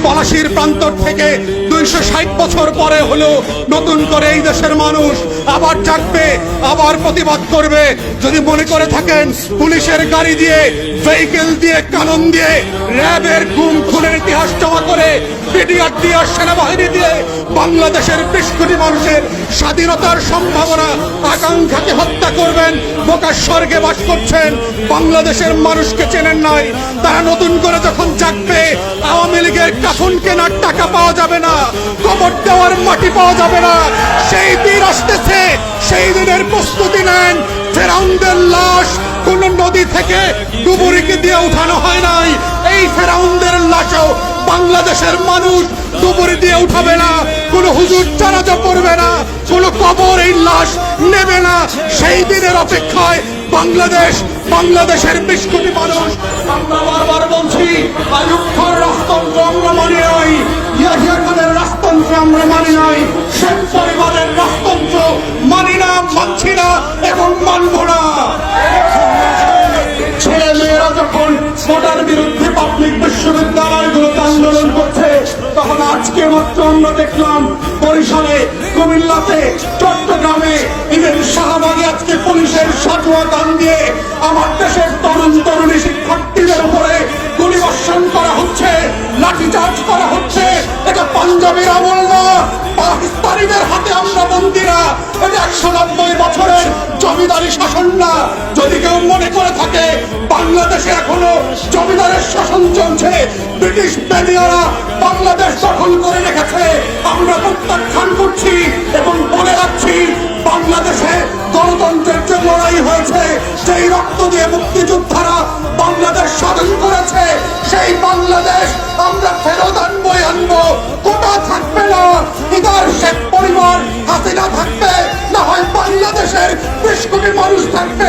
পলাশির প্রান্তর থেকে 260 বছর পরে হলো নতুন করে এই দেশের মানুষ আবার জাগবে, আবার প্রতিবাদ করবে। যদি মনে করে থাকেন পুলিশের গাড়ি দিয়ে, ভেহিকেল দিয়ে, কানন দিয়ে, র্যাবের গুম খুনের ইতিহাস জমা করে, বিডিআর দিয়ে, সেনাবাহিনী দিয়ে বাংলাদেশের 20 কোটি মানুষের স্বাধীনতার সম্ভাবনা আকাঙ্ক্ষাকে হত্যা করবেন, বোকার স্বর্গে বাস করছেন, বাংলাদেশের মানুষকে চেনেন নাই। তারা নতুন করে যখন জাগবে, আওয়ামী লীগের কাফন কেনার টাকা পাওয়া যাবে না, কবর দেওয়ার মাটি পাওয়া যাবে না। সেই দিন আসতেছে, সেই দিনের প্রস্তুতি নেন। ফেরাউনদের লাশ কোন নদী থেকে ডুবুরিকে দিয়ে উঠানো হয় নাই। এই ফেরাউনদের লাশও বাংলাদেশের মানুষ ডুবুরি দিয়ে উঠাবে না, কোন হুজুর জানাজা পড়বে না, কোন কবর এই লাশ নেবে না। সেই দিনের অপেক্ষায় বাংলাদেশের 20 কোটি মানুষ। আমরা বারবার বলছি, আইয়ুব খানের রাজতন্ত্র আমরা মানি নাই, ইয়াহিয়া খানের রাজতন্ত্র আমরা মানি নাই, শেখ পরিবারের রাজতন্ত্র মানি না, মানছি না এবং মানব না। ছেলে মেয়েরা যখন কোটার বিরুদ্ধে পাবলিক বিশ্ববিদ্যালয়গুলোতে আন্দোলন করছে, তখন আজকে মাত্র আমরা দেখলাম বরিশালে, কুমিল্লাতে, চট্টগ্রামে, ইভেন শাহবাগে আজকে পুলিশের সাজোয়া গান দিয়ে আমার দেশের তরুণ তরুণী শিক্ষার্থীদের উপরে গুলিবর্ষণ করা হচ্ছে, লাঠিচার্জ করা হচ্ছে। এটা পাঞ্জাবের আমল না, পাকিস্তানিদের হাতে আমরা বন্দী না, এটা 190 বছরের জমিদারি শাসন না। যদি কেউ মনে করে থাকে বাংলাদেশে এখনো জমিদারের শাসন চলছে, ব্রিটিশ বেনিয়ারা বাংলাদেশ দখল করে রেখেছে, আমরা প্রত্যাখ্যান করছি এবং বলে রাখছি, বাংলাদেশে গণতন্ত্রের যে লড়াই হয়েছে, সেই রক্ত দিয়ে মুক্তিযোদ্ধারা বাংলাদেশ স্বাধীন করেছে, সেই বাংলাদেশ আমরা ফেরত আনবো। কোটা থাকবে না, ইদার শেখ পরিবার, হাসিনা থাকবে, না হয় বাংলাদেশের 20 কোটি মানুষ থাকবে।